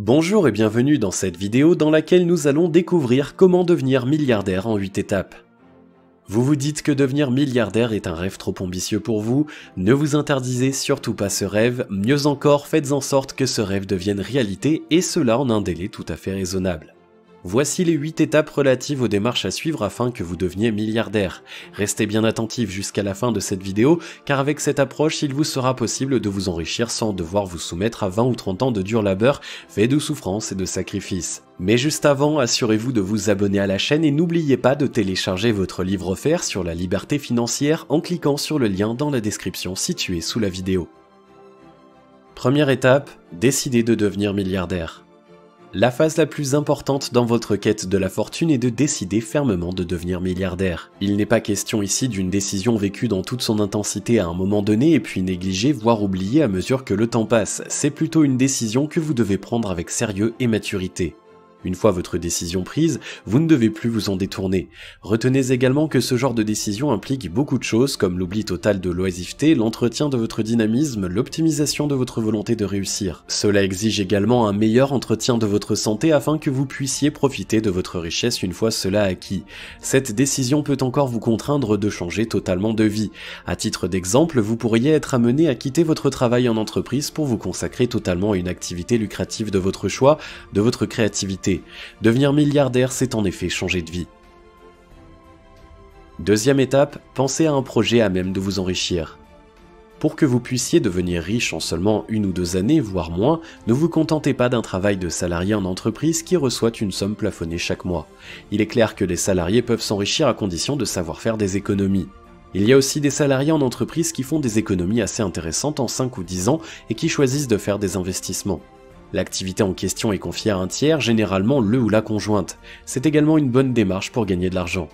Bonjour et bienvenue dans cette vidéo dans laquelle nous allons découvrir comment devenir milliardaire en 8 étapes. Vous vous dites que devenir milliardaire est un rêve trop ambitieux pour vous, ne vous interdisez surtout pas ce rêve, mieux encore faites en sorte que ce rêve devienne réalité et cela en un délai tout à fait raisonnable. Voici les 8 étapes relatives aux démarches à suivre afin que vous deveniez milliardaire. Restez bien attentifs jusqu'à la fin de cette vidéo, car avec cette approche, il vous sera possible de vous enrichir sans devoir vous soumettre à 20 ou 30 ans de dur labeur, fait de souffrance et de sacrifices. Mais juste avant, assurez-vous de vous abonner à la chaîne et n'oubliez pas de télécharger votre livre offert sur la liberté financière en cliquant sur le lien dans la description située sous la vidéo. Première étape, décidez de devenir milliardaire. La phase la plus importante dans votre quête de la fortune est de décider fermement de devenir milliardaire. Il n'est pas question ici d'une décision vécue dans toute son intensité à un moment donné et puis négligée voire oubliée à mesure que le temps passe, c'est plutôt une décision que vous devez prendre avec sérieux et maturité. Une fois votre décision prise, vous ne devez plus vous en détourner. Retenez également que ce genre de décision implique beaucoup de choses comme l'oubli total de l'oisiveté, l'entretien de votre dynamisme, l'optimisation de votre volonté de réussir. Cela exige également un meilleur entretien de votre santé afin que vous puissiez profiter de votre richesse une fois cela acquis. Cette décision peut encore vous contraindre de changer totalement de vie. À titre d'exemple, vous pourriez être amené à quitter votre travail en entreprise pour vous consacrer totalement à une activité lucrative de votre choix, de votre créativité. Devenir milliardaire, c'est en effet changer de vie. Deuxième étape, pensez à un projet à même de vous enrichir. Pour que vous puissiez devenir riche en seulement 1 ou 2 années, voire moins, ne vous contentez pas d'un travail de salarié en entreprise qui reçoit une somme plafonnée chaque mois. Il est clair que les salariés peuvent s'enrichir à condition de savoir faire des économies. Il y a aussi des salariés en entreprise qui font des économies assez intéressantes en 5 ou 10 ans et qui choisissent de faire des investissements. L'activité en question est confiée à un tiers, généralement le ou la conjointe. C'est également une bonne démarche pour gagner de l'argent.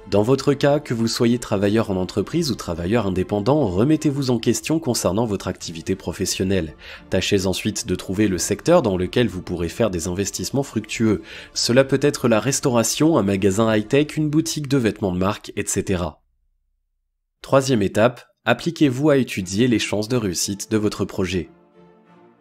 Dans votre cas, que vous soyez travailleur en entreprise ou travailleur indépendant, remettez-vous en question concernant votre activité professionnelle. Tâchez ensuite de trouver le secteur dans lequel vous pourrez faire des investissements fructueux. Cela peut être la restauration, un magasin high-tech, une boutique de vêtements de marque, etc. Troisième étape, appliquez-vous à étudier les chances de réussite de votre projet.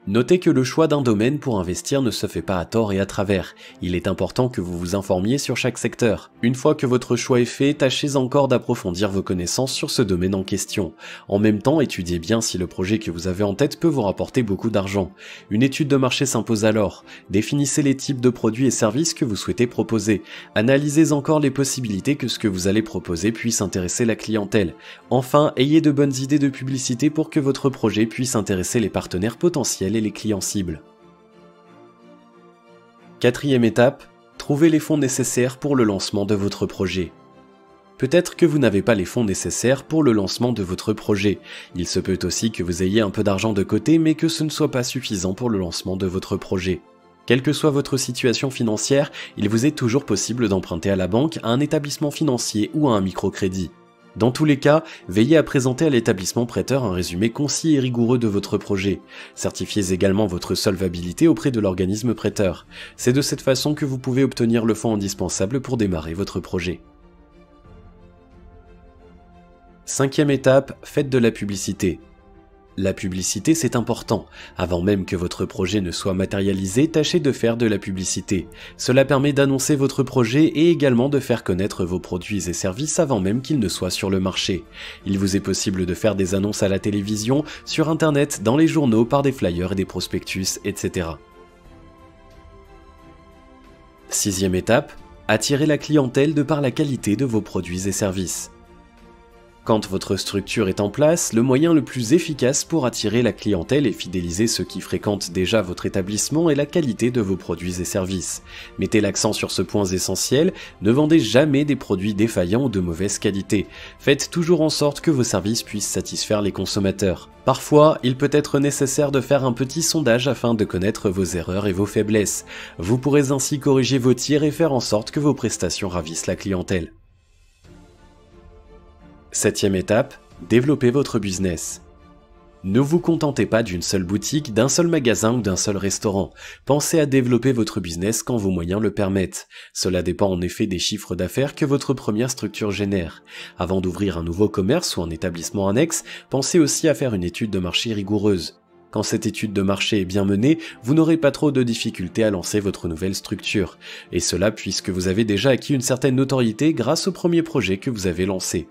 Notez que le choix d'un domaine pour investir ne se fait pas à tort et à travers. Il est important que vous vous informiez sur chaque secteur. Une fois que votre choix est fait, tâchez encore d'approfondir vos connaissances sur ce domaine en question. En même temps, étudiez bien si le projet que vous avez en tête peut vous rapporter beaucoup d'argent. Une étude de marché s'impose alors. Définissez les types de produits et services que vous souhaitez proposer. Analysez encore les possibilités que ce que vous allez proposer puisse intéresser la clientèle. Enfin, ayez de bonnes idées de publicité pour que votre projet puisse intéresser les partenaires potentiels et les clients cibles. Quatrième étape, trouvez les fonds nécessaires pour le lancement de votre projet. Peut-être que vous n'avez pas les fonds nécessaires pour le lancement de votre projet. Il se peut aussi que vous ayez un peu d'argent de côté mais que ce ne soit pas suffisant pour le lancement de votre projet. Quelle que soit votre situation financière, il vous est toujours possible d'emprunter à la banque, à un établissement financier ou à un microcrédit. Dans tous les cas, veillez à présenter à l'établissement prêteur un résumé concis et rigoureux de votre projet. Certifiez également votre solvabilité auprès de l'organisme prêteur. C'est de cette façon que vous pouvez obtenir le fonds indispensable pour démarrer votre projet. Cinquième étape, faites de la publicité. La publicité, c'est important. Avant même que votre projet ne soit matérialisé, tâchez de faire de la publicité. Cela permet d'annoncer votre projet et également de faire connaître vos produits et services avant même qu'ils ne soient sur le marché. Il vous est possible de faire des annonces à la télévision, sur internet, dans les journaux, par des flyers et des prospectus, etc. Sixième étape, attirez la clientèle de par la qualité de vos produits et services. Quand votre structure est en place, le moyen le plus efficace pour attirer la clientèle et fidéliser ceux qui fréquentent déjà votre établissement est la qualité de vos produits et services. Mettez l'accent sur ce point essentiel, ne vendez jamais des produits défaillants ou de mauvaise qualité. Faites toujours en sorte que vos services puissent satisfaire les consommateurs. Parfois, il peut être nécessaire de faire un petit sondage afin de connaître vos erreurs et vos faiblesses. Vous pourrez ainsi corriger vos tirs et faire en sorte que vos prestations ravissent la clientèle. Septième étape, développez votre business. Ne vous contentez pas d'une seule boutique, d'un seul magasin ou d'un seul restaurant. Pensez à développer votre business quand vos moyens le permettent. Cela dépend en effet des chiffres d'affaires que votre première structure génère. Avant d'ouvrir un nouveau commerce ou un établissement annexe, pensez aussi à faire une étude de marché rigoureuse. Quand cette étude de marché est bien menée, vous n'aurez pas trop de difficultés à lancer votre nouvelle structure, et cela puisque vous avez déjà acquis une certaine notoriété grâce au premier projet que vous avez lancé.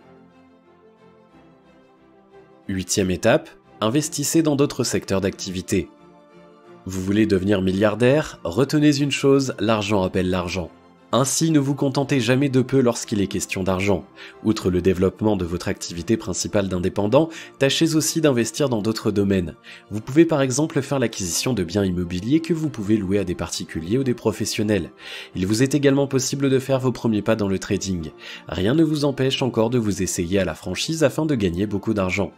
8e étape, investissez dans d'autres secteurs d'activité. Vous voulez devenir milliardaire? Retenez une chose, l'argent appelle l'argent. Ainsi, ne vous contentez jamais de peu lorsqu'il est question d'argent. Outre le développement de votre activité principale d'indépendant, tâchez aussi d'investir dans d'autres domaines. Vous pouvez par exemple faire l'acquisition de biens immobiliers que vous pouvez louer à des particuliers ou des professionnels. Il vous est également possible de faire vos premiers pas dans le trading. Rien ne vous empêche encore de vous essayer à la franchise afin de gagner beaucoup d'argent.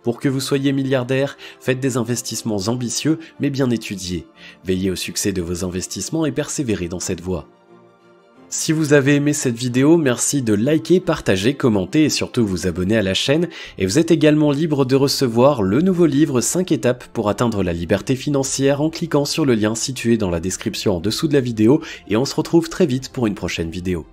Pour que vous soyez milliardaire, faites des investissements ambitieux mais bien étudiés. Veillez au succès de vos investissements et persévérez dans cette voie. Si vous avez aimé cette vidéo, merci de liker, partager, commenter et surtout vous abonner à la chaîne. Et vous êtes également libre de recevoir le nouveau livre 5 étapes pour atteindre la liberté financière en cliquant sur le lien situé dans la description en dessous de la vidéo. Et on se retrouve très vite pour une prochaine vidéo.